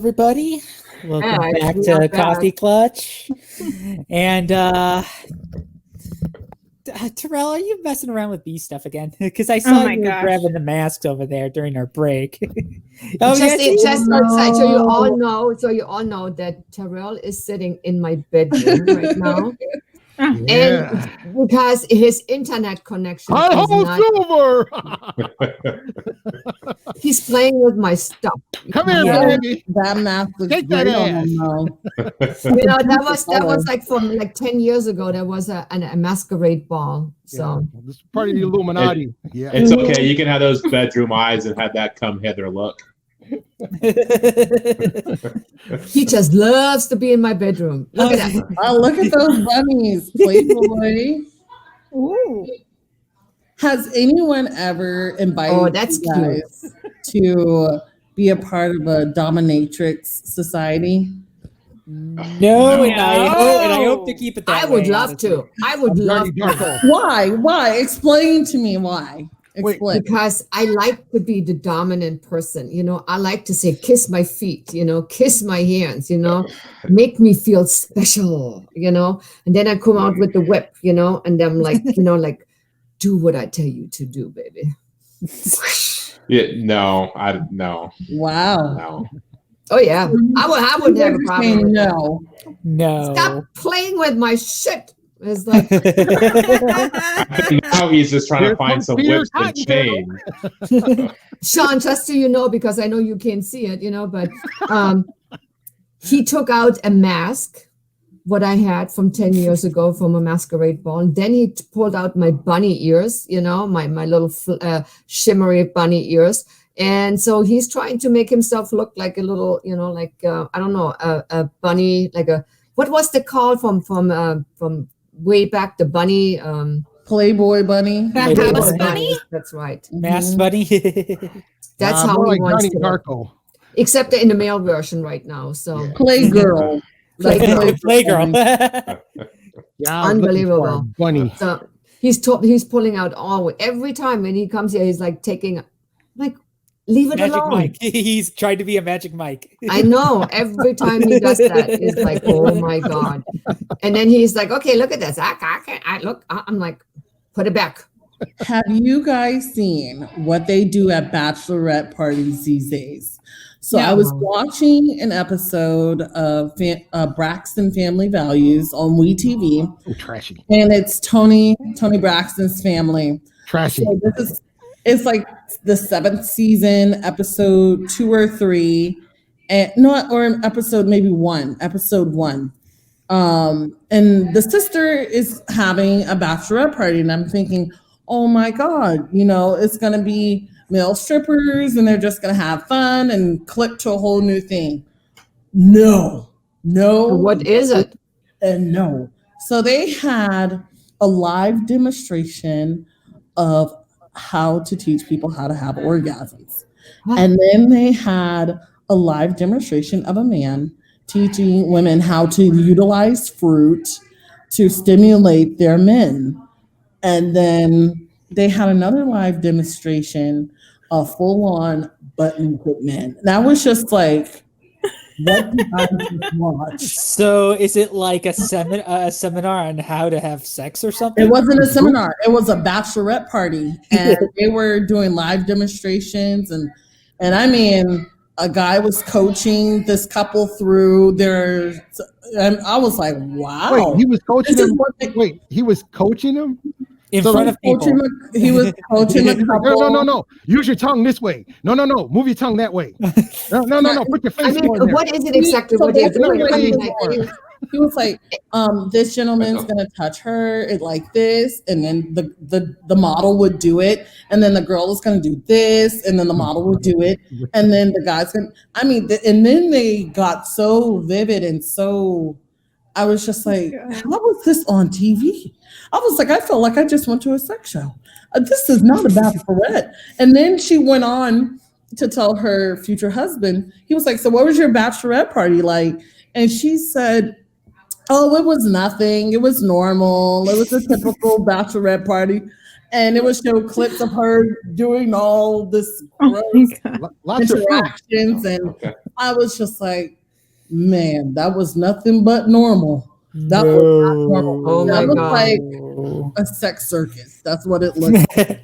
everybody. Welcome Hi, back we to are Coffee back. Klatsch. And Terrell, are you messing around with bee stuff again? Because I saw my you were gosh. grabbing the masks over there during our break. So you all know that Terrell is sitting in my bedroom right now, Oh, and because his internet connection is not, Silver! he's playing with my stuff. Come here, Yeah. baby. That math looks Take that great on ass. him, though. That was like from like 10 years ago. There was a masquerade ball. So This is part of the Illuminati. Yeah. It's okay. You can have those bedroom eyes and have that come hither look. he just loves to be in my bedroom. Look at that. Oh, look at those bunnies, Playboy. ooh. Has anyone ever invited Oh, that's you guys to be a part of a dominatrix society? No, and I hope to keep it that I would way, love honestly. to. I would love Dirty to. Darko. Why? Why? Explain to me why. Wait, Explain. Because I like to be the dominant person, I like to say, kiss my feet, kiss my hands, make me feel special, and then I come out with the whip, and I'm like, like, do what I tell you to do, baby. Yeah, no. Wow. No. Oh yeah, I wouldn't have a problem with that. No. No. Stop playing with my shit. It's like, Now he's just trying to Here find comes some Peter whips and chain. Sean, just so you know, because I know you can't see it, but he took out a mask, what I had from 10 years ago from a masquerade ball. And then he pulled out my bunny ears, my little shimmery bunny ears. And so he's trying to make himself look like a little, like, I don't know, a bunny, like what was the call from way back, the bunny? Playboy bunny. House bunny? That's right. Masked bunny. That's how more he like wants Johnny to look. Darko. Except in the male version right now. So Playgirl. Playgirl. Yeah, I was looking for a Unbelievable. bunny. So he's pulling out every time when he comes here, he's like taking, like, leave it Magic alone. Mike. He's trying to be a Magic Mike. I know. Every time he does that, it's like, oh my God. And then he's like, okay, look at this. I'm like, put it back. Have you guys seen what they do at bachelorette parties these days? So I was watching an episode of Braxton Family Values on WeTV, Oh, trashy. and it's Tony Braxton's family. Trashy. So it's like the 7th season, episode 2 or 3, and episode 1. And the sister is having a bachelorette party, and I'm thinking, oh my God, it's gonna be male strippers, and they're just gonna have fun and click to a whole new thing. No. What is it? And no. So they had a live demonstration of how to teach people how to have orgasms. What? And then they had a live demonstration of a man teaching women how to utilize fruit to stimulate their men. And then they had another live demonstration of full-on butt-naked men. That was just like, what did I just watch? So is it like a seminar on how to have sex or something? It wasn't a seminar. It was a bachelorette party, and they were doing live demonstrations, and I mean, a guy was coaching this couple through their. And I was like, wow. Wait, he was coaching This is him. what they- Wait, he was coaching him? In So front of people. He was coaching a couple. No. Use your tongue this way. No. Move your tongue that way. No. Put your face I mean, more in there. what is it exactly? So What they're basically doing? what I he mean, was- he was like, this gentleman's gonna touch her like this, and then the model would do it, and then the girl is gonna do this, and then the model would do it, and then the guy's gonna. I mean, and then they got so vivid and so. I was just like, how was this on TV? I was like, I felt like I just went to a sex show. This is not a bachelorette. And then she went on to tell her future husband. He was like, so what was your bachelorette party like? And she said, oh, it was nothing. It was normal. It was a typical bachelorette party. and it would show clips of her doing all this Oh gross my God. Lots of fruit. interactions, and Okay. I was just like, man, that was nothing but normal. That was not normal. Oh That my was God. like a sex circus. That's what it looked like.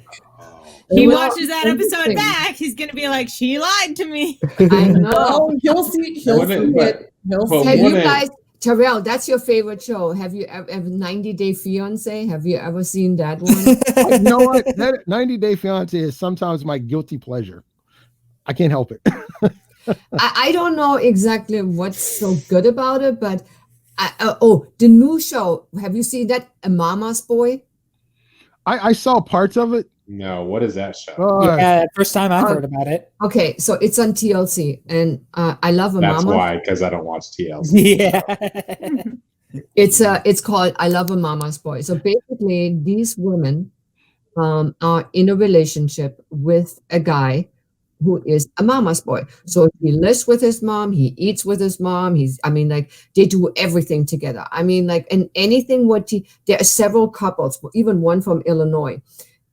He It was watches that episode interesting. back. He's gonna be like, "She lied to me." I know. Oh, he'll see. He'll see Wouldn't it- it. He'll but see Have it. you wouldn't- guys, Terrell, that's your favorite show. Have you ever 90 Day Fiance? Have you ever seen that one? You know what? That 90 Day Fiance is sometimes my guilty pleasure. I can't help it. I don't know exactly what's so good about it, but the new show. Have you seen that? A Mama's Boy? I saw parts of it. No, what is that show? Yeah, first time I've heard about it. Okay, so it's on TLC, and I love a That's Mama. why, because I don't watch TLC. Yeah. It's called I Love a Mama's Boy. So basically, these women are in a relationship with a guy who is a mama's boy. So he lives with his mom, he eats with his mom, they do everything together. And anything there are several couples, even one from Illinois.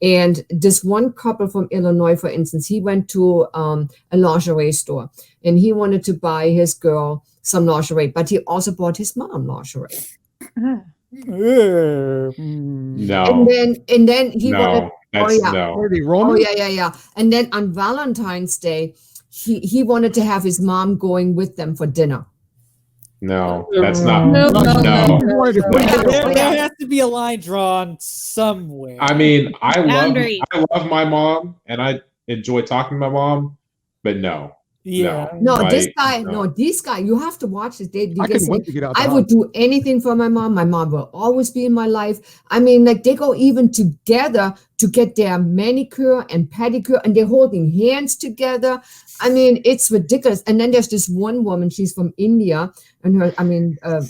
And this one couple from Illinois, for instance, he went to a lingerie store and he wanted to buy his girl some lingerie, but he also bought his mom lingerie. No. And then he wanted. No. That's yeah. no. Were they Oh Roman? yeah. And then on Valentine's Day, he wanted to have his mom going with them for dinner. No. That's not. No, No. You wanted to put No. There has to be a line drawn somewhere. I mean, I Boundary. love my mom and I enjoy talking to my mom, but no. yeah. No, this Like, guy, no. this guy, you have to watch this. I couldn't wait to get out. I would do anything for my mom. My mom will always be in my life. They go even together to get their manicure and pedicure, and they're holding hands together. It's ridiculous. And then there's this one woman, she's from India, and her,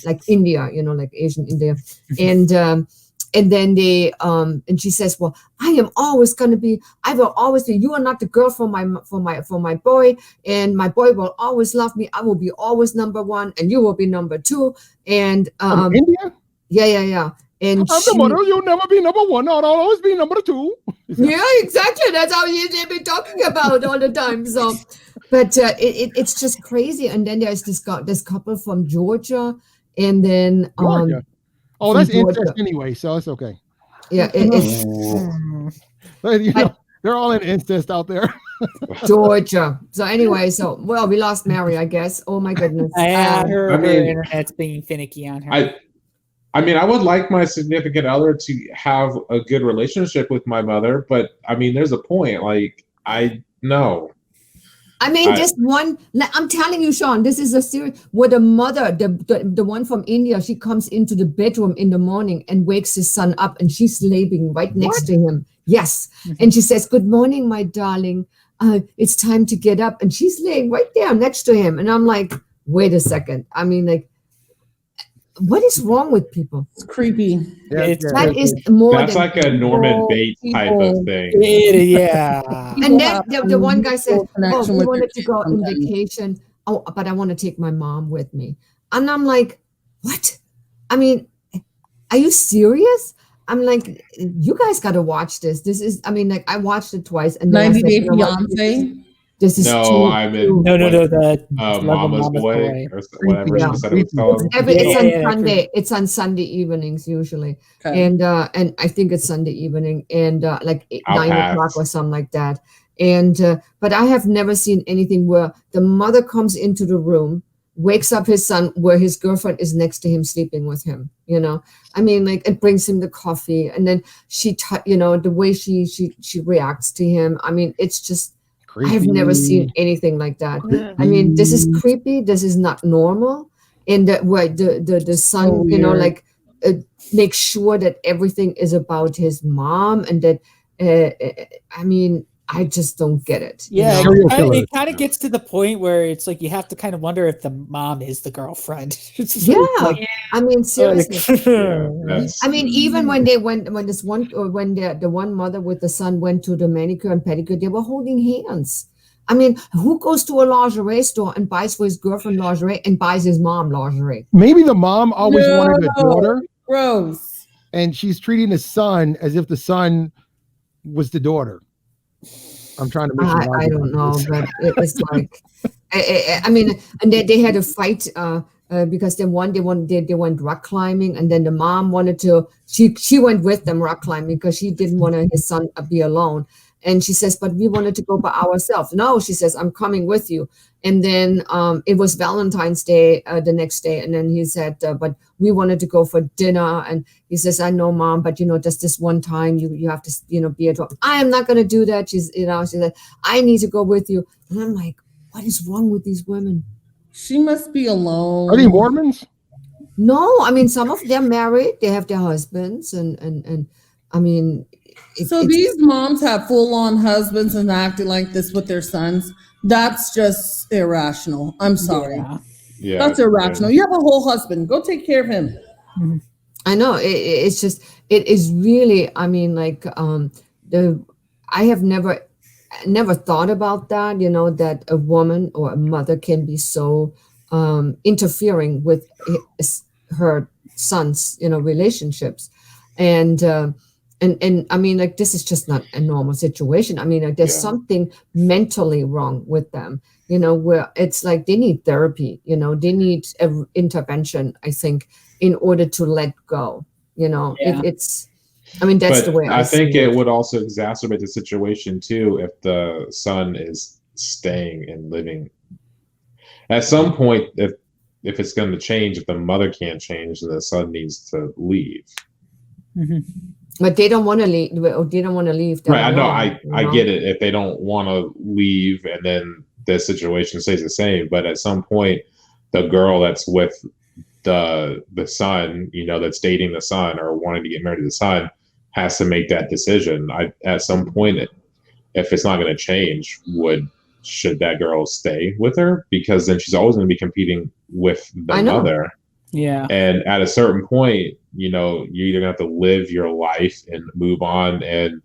like India, like Asian India. And then and she says, well, I will always be, you are not the girl for my boy, and my boy will always love me. I will be always number one, and you will be number two. And From India? yeah. And I'm the mother. You'll never be number one. I'll always be number two. yeah, exactly. That's how they've been talking about all the time. So, but it's just crazy. And then there's this couple from Georgia, and then Georgia. Oh, that's from Georgia. incest anyway, so it's okay. Yeah, it's But, they're all in incest out there. Georgia. So anyway, we lost Mary, I guess. Oh my goodness. Her I mean- internet's being finicky on her. I would like my significant other to have a good relationship with my mother, but there's a point. No. This one, I'm telling you, Sean, this is a series where the mother, the one from India, she comes into the bedroom in the morning and wakes his son up, and she's sleeping right next to him. Yes. And she says, good morning, my darling. It's time to get up. And she's laying right there next to him. And I'm like, wait a second. What is wrong with people? It's creepy. That is more That's than like a Norman Bates type of thing. Yeah. And then the one guy said, Connection we with wanted to go on sometimes. vacation. Oh, but I want to take my mom with me. And I'm like, what? Are you serious? I'm like, you guys got to watch this. This is, I watched it twice. And then I 90 said, Day you know what? Fiance. This is No, too- I'm in. too- No, the Mama's Boy or whatever Yeah. she said it was called. It's Yeah, on yeah, Sunday. It's on Sunday evenings usually. Okay. And I think it's Sunday evening, and I'll 9 pass. o'clock or something like that. And but I have never seen anything where the mother comes into the room, wakes up his son, where his girlfriend is next to him sleeping with him. It brings him the coffee, and then she, the way she reacts to him. It's just. I have never seen anything like that. This is creepy. This is not normal. And where the son, weird. make sure that everything is about his mom, and that I just don't get it. Yeah, Serial killer. it kind of gets to the point where it's like you have to kind of wonder if the mom is the girlfriend. It's just Yeah. like, Seriously. That's- Even when the one mother with the son went to the manicure and pedicure, they were holding hands. Who goes to a lingerie store and buys for his girlfriend lingerie and buys his mom lingerie? Maybe the mom always wanted a No. daughter, Gross. and she's treating the son as if the son was the daughter? I'm trying to make sure. I don't know, but it was like, I mean, and they had a fight because they went rock climbing, and then the mom wanted to. She went with them rock climbing because she didn't want his son to be alone. And she says, but we wanted to go by ourselves. No, she says, I'm coming with you. And then it was Valentine's Day the next day. And then he said, but we wanted to go for dinner. And he says, I know, Mom, but, just this one time you have to, be at home. I am not going to do that. She said, I need to go with you. And I'm like, what is wrong with these women? She must be alone. Are they Mormons? No, I mean, some of them married. They have their husbands. And I mean, so these moms have full-on husbands and acting like this with their sons. That's just irrational. I'm sorry. Yeah, that's irrational. You have a whole husband. Go take care of him. I know. It's just, it is really, I mean, like, I have never thought about that, that a woman or a mother can be so interfering with her son's, relationships. And I mean, like, this is just not a normal situation. I mean, like, there's something mentally wrong with them, where it's like they need therapy, they need intervention, I think, in order to let go, it's, I mean, that's the way I think it would also exacerbate the situation too if the son is staying and living. At some point, if it's going to change, if the mother can't change, then the son needs to leave. Mm-hmm. But they don't want to leave. They don't want to leave. Right. I know. I get it. If they don't want to leave, and then the situation stays the same. But at some point, the girl that's with the son, that's dating the son or wanting to get married to the son, has to make that decision. At some point, if it's not going to change, should that girl stay with her? Because then she's always going to be competing with the mother. Yeah. And at a certain point, you're either going to have to live your life and move on and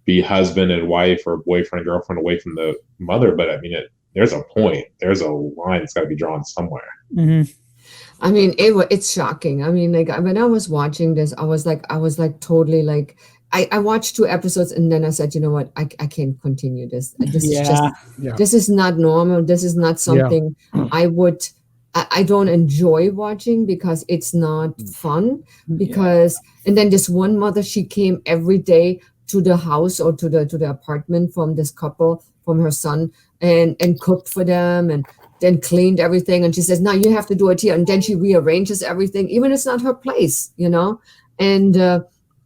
be husband and wife or boyfriend, girlfriend away from the mother. But I mean, there's a point. There's a line that's got to be drawn somewhere. Mm-hmm. I mean, it's shocking. I mean, like, when I was watching this, I was like totally like, I watched 2 episodes and then I said, you know what, I can't continue this. This is just, this is not normal. This is not something I don't enjoy watching because it's not fun. And then this one mother, she came every day to the house or to the apartment from this couple, from her son, and cooked for them and then cleaned everything. And she says, now you have to do it here. And then she rearranges everything, even it's not her place, and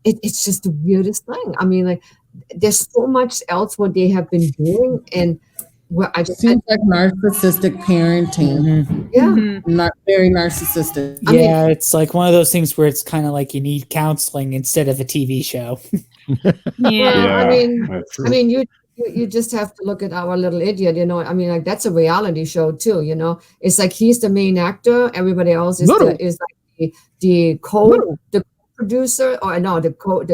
it's just the weirdest thing. I mean, like, there's so much else what they have been doing, and where I just seems like narcissistic parenting. Mm-hmm. Yeah, not very narcissistic. I mean, it's like one of those things where it's kind of like you need counseling instead of a TV show. I mean, you just have to look at our little idiot, I mean, like, that's a reality show too, It's like he's the main actor, everybody else is like the producer, or no, the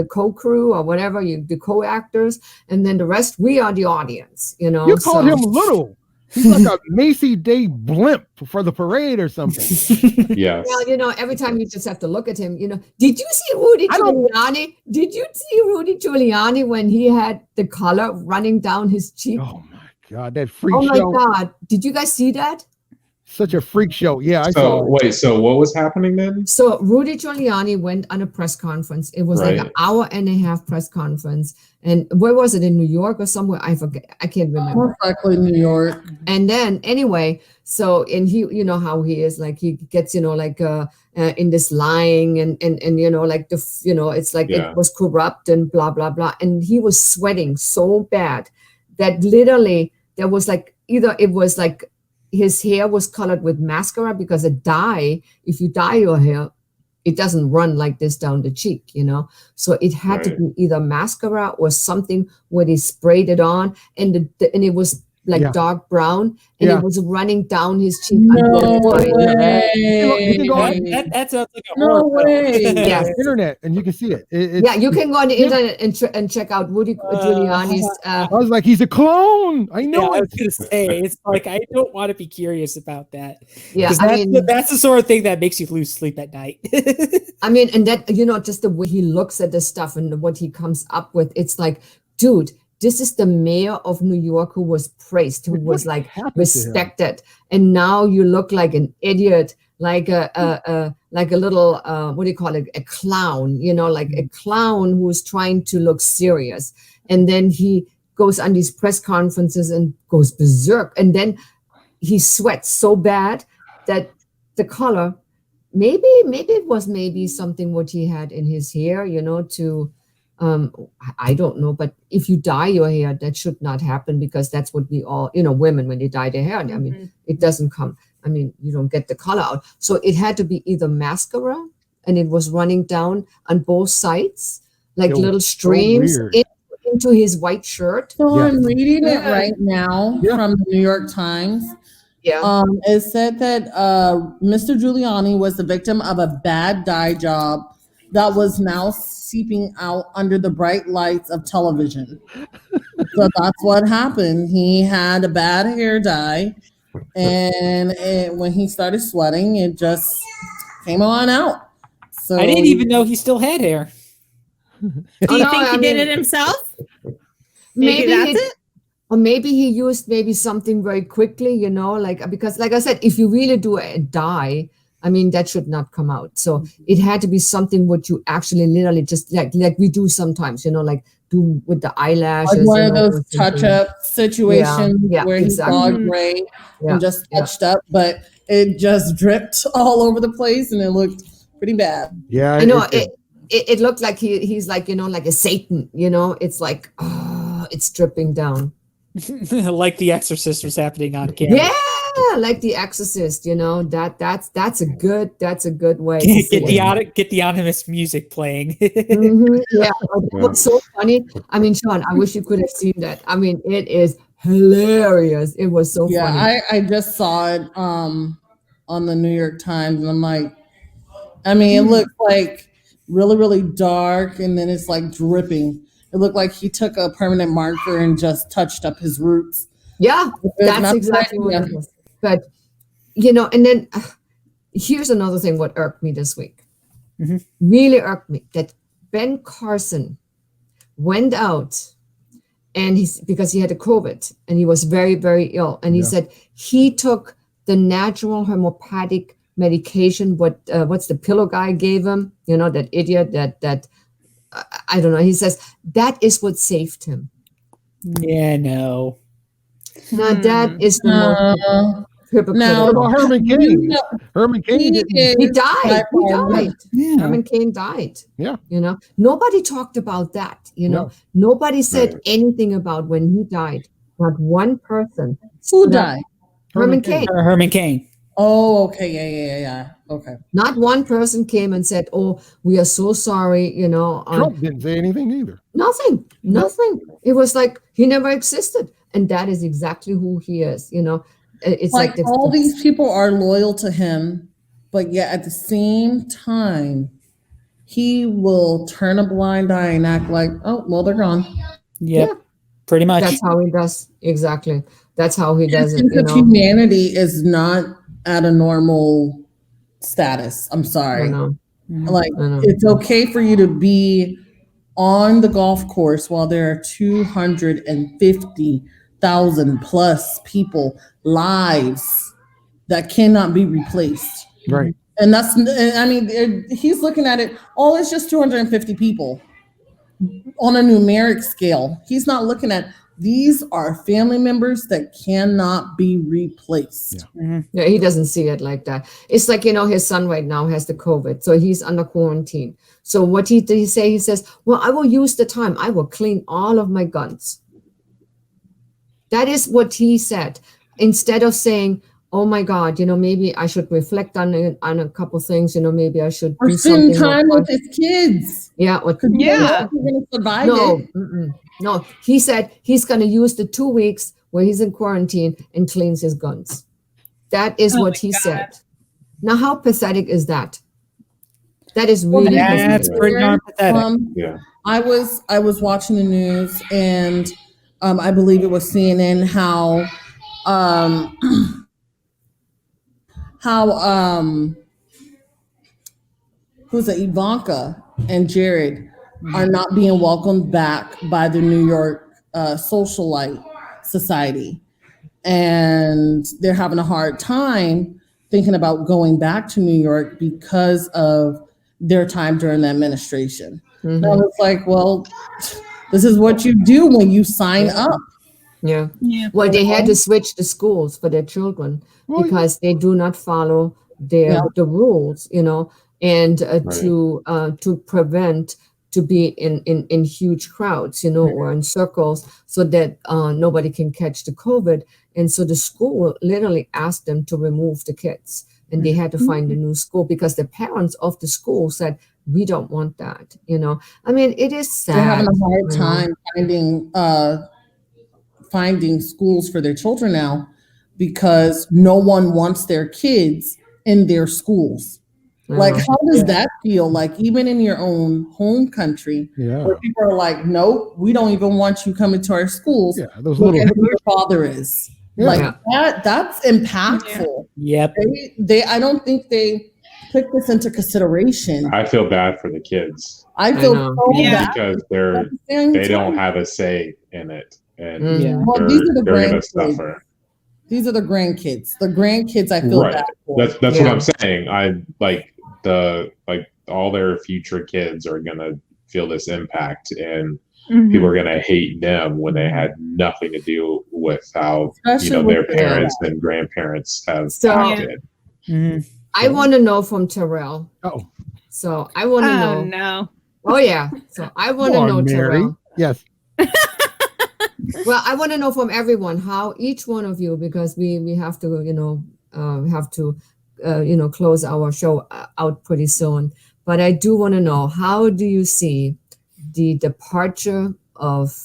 co-crew or whatever, the co-actors, and then the rest, we are the audience, You called him little. He's like a Macy Day blimp for the parade or something. Yes. Well, every time you just have to look at him, did you see Rudy Giuliani? Did you see Rudy Giuliani when he had the color running down his cheek? Oh my God, that freak show. Oh my God. Did you guys see that? Such a freak show. Yeah, I saw it. Wait, so what was happening then? So Rudy Giuliani went on a press conference. It was like an hour and a half press conference. And where was it, in New York or somewhere? I forget. I can't remember. Most likely New York. And then anyway, so, and he, how he is, like, he gets, in this lying and like it's like it was corrupt and blah, blah, blah. And he was sweating so bad that literally there was like, either it was like, his hair was colored with mascara, because if you dye your hair, it doesn't run like this down the cheek, So it had to be either mascara or something where they sprayed it on, and it was like dark brown, and it was running down his cheek. No way. You can go on, that sounds like a no horror way. Yeah. internet and you can see it. You can go on the internet and check out Rudy Giuliani's. I was like, he's a clone. I know I it. was gonna say, it's like, I don't want to be curious about that. Yeah, 'Cause that's the sort of thing that makes you lose sleep at night. I mean, and that, just the way he looks at the stuff and what he comes up with, it's like, dude, this is the mayor of New York who was praised, who was like happened to him? respected, and now you look like an idiot, like a little what do you call it, a clown, like a clown who is trying to look serious, and then he goes on these press conferences and goes berserk, and then he sweats so bad that the color, maybe it was something what he had in his hair, to I don't know, but if you dye your hair, that should not happen, because that's what we all, women, when they dye their hair, I mean, it doesn't come, you don't get the color out. So it had to be either mascara, and it was running down on both sides, like It was little so streams weird. into his white shirt. So Yeah. I'm reading it Yeah. right now Yeah. from the New York Times. Yeah. It said that Mr. Giuliani was the victim of a bad dye job that was now seeping out under the bright lights of television. So that's what happened. He had a bad hair dye, and when he started sweating, it just came on out. So I didn't even know he still had hair. Do you think he did it himself? Maybe that's it. Or maybe he used something very quickly, because like I said, if you really do a dye, that should not come out. So it had to be something what you actually literally just like we do sometimes, like do with the eyelashes. like one of those touch-up situations where exactly. he saw gray Yeah, and just touched up, but it just dripped all over the place and it looked pretty bad. Yeah, I know it looked like he's like, like a Satan, it's like, oh, it's dripping down. Like The Exorcist was happening on camera. Yeah, like The Exorcist, that's a good way to see it. Get the ominous music playing. Mhm, yeah, it was so funny. Sean, I wish you could have seen that. It is hilarious. It was so funny. Yeah, I just saw it on the New York Times, and I'm like, it looks like really, really dark, and then it's like dripping. It looked like he took a permanent marker and just touched up his roots. Yeah, that's exactly what it is. But, and then here's another thing what irked me this week. Mm-hmm. Really irked me that Ben Carson went out and because he had a COVID and he was very, very ill. And he said he took the natural homeopathic medication, what's the pillow guy gave him, that idiot, that I don't know. He says that is what saved him. Yeah, no. Now that is the most hypocritical. Now, What about Herman Cain? Herman Cain didn't. He died. Yeah. Herman Cain died. Yeah. Nobody talked about that. No. Nobody said anything about when he died. Not one person. Who died? Herman Cain. Herman Cain. Oh, okay, yeah. Okay. Not one person came and said, "Oh, we are so sorry." Trump didn't say anything either. Nothing. It was like he never existed, and that is exactly who he is. It's like all these people are loyal to him, but yet at the same time, he will turn a blind eye and act like, "Oh, well, they're gone." Yep. Yeah. Pretty much. That's how he does. Exactly. That's how he does it. Humanity is not at a normal status. I'm sorry. I know. Like, I know. it's okay for you to be on the golf course while there are 250,000 plus people, lives that cannot be replaced. Right. And that's, he's looking at it, oh, it's just 250 people on a numeric scale. He's not looking at, these are family members that cannot be replaced. Yeah, he doesn't see it like that. It's like, his son right now has the COVID, so he's under quarantine. So what did he say? He says, well, I will use the time. I will clean all of my guns. That is what he said. Instead of saying, oh my God, maybe I should reflect on a couple things, maybe I should Or do spend something. time with his kids. Yeah. Yeah. You're going to survive No, it. no. He said he's going to use the 2 weeks where he's in quarantine and cleans his guns. That is what he said. Now, how pathetic is that? That is really That's pretty darn pathetic. Yeah. I was watching the news, and I believe it was CNN, who's it, Ivanka and Jared are not being welcomed back by the New York socialite society. And they're having a hard time thinking about going back to New York because of their time during the administration. And I was like, well, this is what you do when you sign up. Yeah. Well, they had to switch the schools for their children because they do not follow the rules, and to prevent to be in huge crowds, or in circles, so that nobody can catch the COVID. And so the school literally asked them to remove the kids, and they had to find a new school because the parents of the school said, we don't want that. I mean, it is sad. They're having a hard time finding schools for their children now because no one wants their kids in their schools. Like, how does that feel? Like, even in your own home country, where people are like, nope, we don't even want you coming to our schools. Yeah, those Look little at who your father is. Yeah. Like that's impactful. Yep. They I don't think they took this into consideration. I feel bad for the kids. I feel so bad because they don't have a say in it, and well, these are the they're gonna grandkids. suffer. These are the grandkids. The grandkids, I feel bad for. That's what I'm saying. I like all their future kids are gonna feel this impact, and people are gonna hate them when they had nothing to do with how their parents and grandparents have acted. I want to know from Terrell. Oh, so I want to know. Oh no. Oh yeah. So I want to know, Mary. Terrell. Yes. Well, I want to know from everyone how each one of you, because we have to close our show out pretty soon. But I do want to know, how do you see the departure of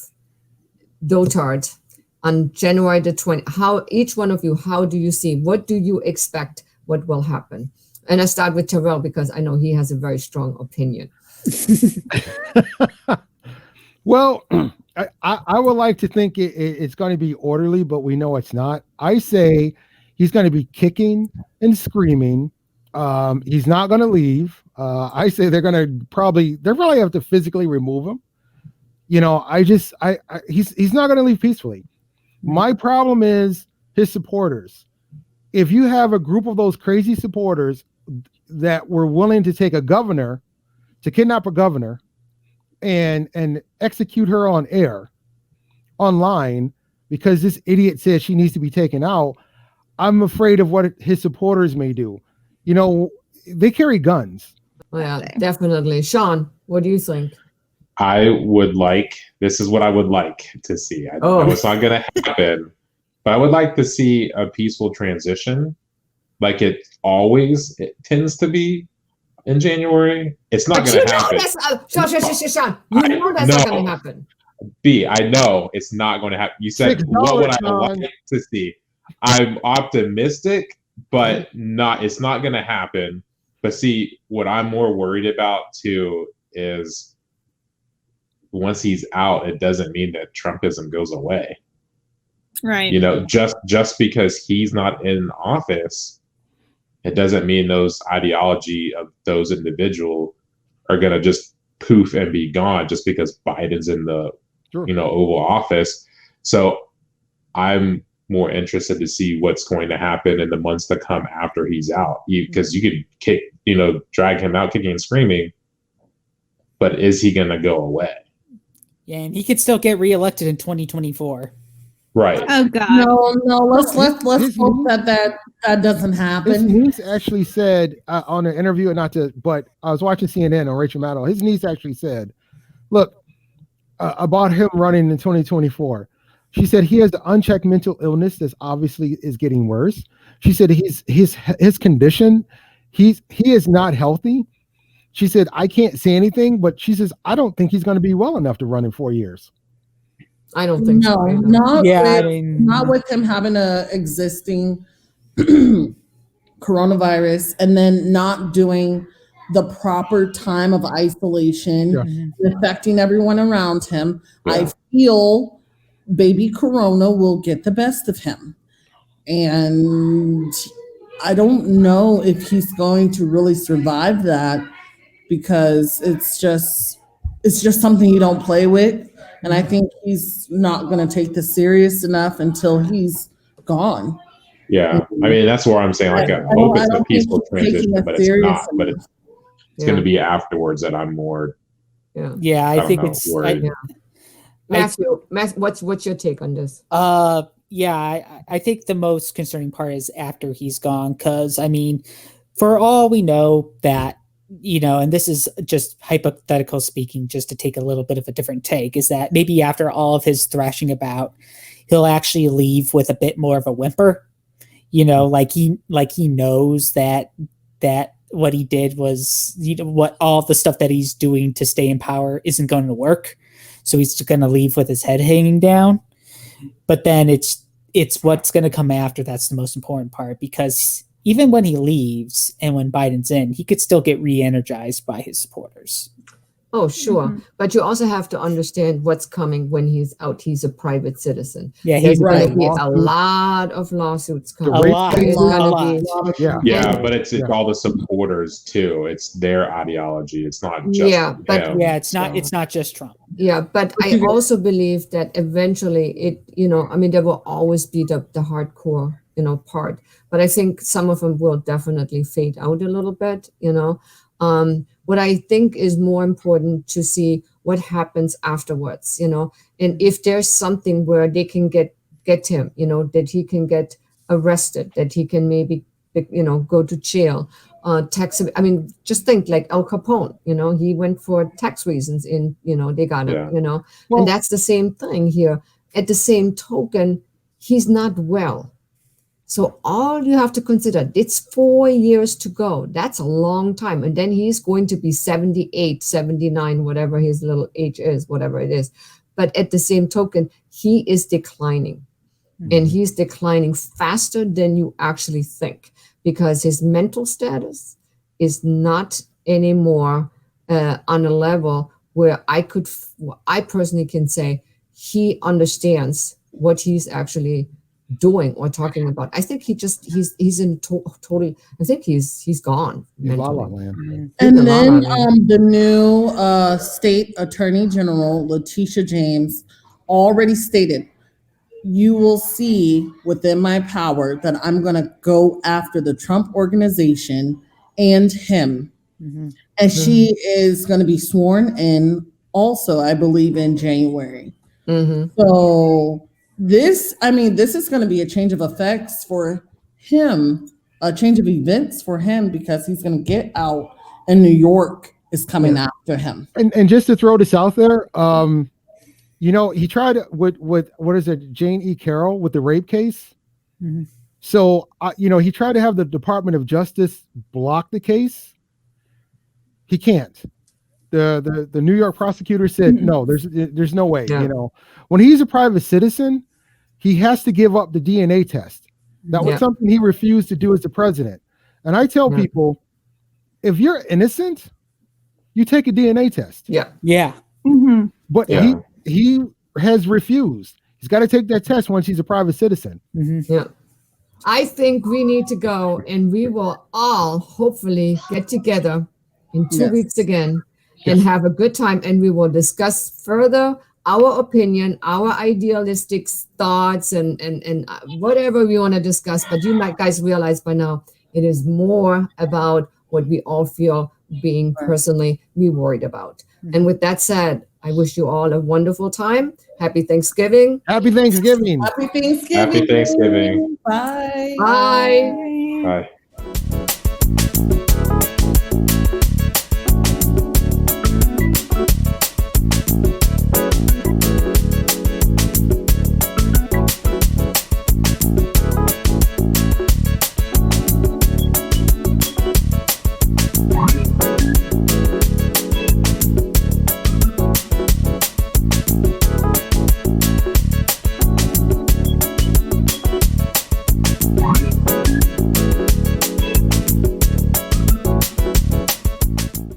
Dotard on January the 20th? How each one of you, how do you see? What do you expect? What will happen? And I start with Terrell because I know he has a very strong opinion. Well, I would like to think it's going to be orderly, but we know it's not. I say he's going to be kicking and screaming. He's not going to leave. I say they're going to probably have to physically remove him. He's not going to leave peacefully. My problem is his supporters. If you have a group of those crazy supporters that were willing to take to kidnap a governor and execute her on air, online, because this idiot says she needs to be taken out, I'm afraid of what his supporters may do. They carry guns. Yeah, definitely. Sean, what do you think? This is what I would like to see. I know it's not going to happen, but I would like to see a peaceful transition, like it tends to be in January. It's not going to happen. Sean, you know that's not going to happen. I know it's not going to happen. You said, what would I like to see? I'm optimistic, but it's not going to happen. But see, what I'm more worried about too is once he's out, it doesn't mean that Trumpism goes away. Right. Just because he's not in office, it doesn't mean those ideology of those individuals are going to just poof and be gone just because Biden's in the Oval Office. So I'm more interested to see what's going to happen in the months to come after he's out, because you could drag him out kicking and screaming, but is he going to go away? Yeah, and he could still get reelected in 2024. Right. Oh God. No. Let's hope that doesn't happen. His niece actually said on an interview, but I was watching CNN on Rachel Maddow. His niece actually said, "Look, about him running in 2024." She said he has the unchecked mental illness that obviously is getting worse. She said his condition, he is not healthy. She said, I can't say anything, but she says, I don't think he's going to be well enough to run in 4 years. I don't think so. Not with him having a existing coronavirus and then not doing the proper time of isolation, affecting everyone around him. Yeah. I feel baby Corona will get the best of him. And I don't know if he's going to really survive that, because it's it's just something you don't play with. And I think he's not going to take this serious enough until he's gone. Yeah, I mean that's where I'm saying like I hope it's a peaceful transition, but it's not. But it's going to be afterwards that I'm more. Yeah, I think it's worried. Matthew, what's your take on this? Yeah, I think the most concerning part is after he's gone, because I mean, for all we know that, you know, and this is just hypothetical speaking, just to take a little bit of a different take, is that maybe after all of his thrashing about, he'll actually leave with a bit more of a whimper, you know, like he knows that what he did was, you know, what all the stuff that he's doing to stay in power isn't going to work. So he's going to leave with his head hanging down. But then it's what's going to come after that's the most important part, because even when he leaves and when Biden's in, he could still get re-energized by his supporters. Oh, sure. But you also have to understand what's coming when he's out. He's a private citizen. Yeah, There's he's going to be a lot of lawsuits coming. A lot. Yeah, but it's all the supporters too. It's their ideology. It's not just it's not just Trump. Yeah, but I also believe that eventually it, you know, I mean, there will always be the hardcore, you know, part, but I think some of them will definitely fade out a little bit, you know. What I think is more important to see what happens afterwards, you know, and if there's something where they can get him, you know, that he can get arrested, that he can maybe, you know, go to jail, I mean, just think like Al Capone, you know, he went for tax reasons you know, they got him, you know, and that's the same thing here. At the same token, he's not well. So all you have to consider, it's 4 years to go. That's a long time. And then he's going to be 78, 79, whatever his little age is, whatever it is. But at the same token, he is declining. And he's declining faster than you actually think, because his mental status is not anymore on a level where I personally can say he understands what he's actually doing or talking about. I think he's in total. I think he's gone. La La Land. And then the new state attorney general, Letitia James, already stated, you will see within my power that I'm going to go after the Trump organization and him. And she is going to be sworn in also, I believe, in January. So this is going to be a change of effects for him, a change of events for him, because he's going to get out and New York is coming after him. And just to throw this out there, you know, he tried with what is it, Jane E. Carroll with the rape case. So, you know, he tried to have the Department of Justice block the case. He can't. The New York prosecutor said, no, there's no way, you know, when he's a private citizen, he has to give up the DNA test. That was something he refused to do as the president. And I tell people, if you're innocent, you take a DNA test. But he has refused. He's got to take that test once he's a private citizen. I think we need to go, and we will all hopefully get together in 2 weeks again and have a good time, and we will discuss further our opinion, our idealistic thoughts, and whatever we want to discuss. But you might guys realize by now, it is more about what we all feel being personally be worried about. And with that said, I wish you all a wonderful time. Happy Thanksgiving. Happy Thanksgiving. Happy Thanksgiving. Happy Thanksgiving. Bye. Bye. Bye.